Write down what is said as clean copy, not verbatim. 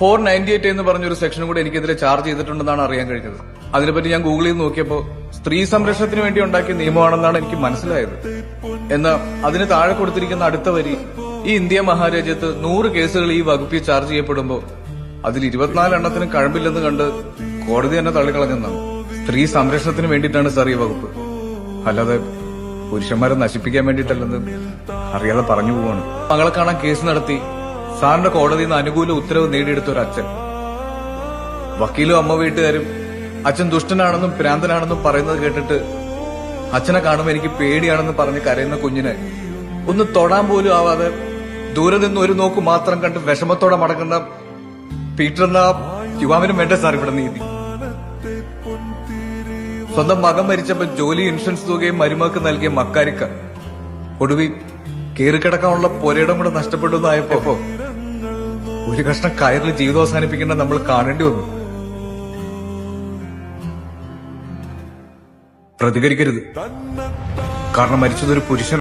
498 എന്ന് പറഞ്ഞൊരു സെക്ഷനും കൂടെ എനിക്കെതിരെ ചാർജ് ചെയ്തിട്ടുണ്ടെന്നാണ് അറിയാൻ കഴിഞ്ഞത്. അതിനെപ്പറ്റി ഞാൻ ഗൂഗിളിൽ നിന്ന് നോക്കിയപ്പോ സ്ത്രീ സംരക്ഷണത്തിന് വേണ്ടി ഉണ്ടാക്കിയ നിയമമാണെന്നാണ് എനിക്ക് മനസ്സിലായത്. എന്നാൽ അതിന് താഴെ കൊടുത്തിരിക്കുന്ന അടുത്ത വരി, ഈ ഇന്ത്യ മഹാരാജ്യത്ത് 100 കേസുകൾ ഈ വകുപ്പിൽ ചാർജ് ചെയ്യപ്പെടുമ്പോൾ അതിൽ 24 എണ്ണത്തിന് കഴമ്പില്ലെന്ന് കണ്ട് കോടതി തന്നെ തള്ളിക്കളഞ്ഞെന്നാണ്. സ്ത്രീ സംരക്ഷണത്തിന് വേണ്ടിയിട്ടാണ് സാർ ഈ വകുപ്പ്, അല്ലാതെ പുരുഷന്മാരെ നശിപ്പിക്കാൻ വേണ്ടിയിട്ടല്ലെന്ന് അറിയാതെ പറഞ്ഞു പോവാണ്. മകളെ കാണാൻ കേസ് നടത്തി സാറിന്റെ കോടതിയിൽ നിന്ന് അനുകൂല ഉത്തരവ് നേടിയെടുത്ത ഒരു അച്ഛൻ, വക്കീലും അമ്മ വീട്ടുകാരും അച്ഛൻ ദുഷ്ടനാണെന്നും ഭ്രാന്തനാണെന്നും പറയുന്നത് കേട്ടിട്ട് അച്ഛനെ കാണുമ്പോൾ എനിക്ക് പേടിയാണെന്ന് പറഞ്ഞ് കരയുന്ന കുഞ്ഞിനെ ഒന്ന് തൊടാൻ പോലും ആവാതെ ദൂരെ നിന്ന് ഒരു നോക്ക് മാത്രം കണ്ട് വിഷമത്തോടെ മടങ്ങുന്ന പീറ്റർ എന്ന യുവാവിനും വേണ്ട സാർ ഇവിടെ നീതി. സ്വന്തം മകൻ മരിച്ചപ്പോൾ ജോലി, ഇൻഷുറൻസ് തുകയും മരുമകൾക്ക് നൽകിയ മക്കാരിക്ക ഒടുവിൽ കയറിക്കിടക്കാനുള്ള പുരയിടം കൂടെ നഷ്ടപ്പെട്ടു എന്നായപ്പോ ഒരു കഷ്ണം കയറിൽ ജീവിതം അവസാനിപ്പിക്കേണ്ട നമ്മൾ കാണേണ്ടി വന്നു. പ്രതികരിക്കരുത്, കാരണം മരിച്ചതൊരു പുരുഷൻ.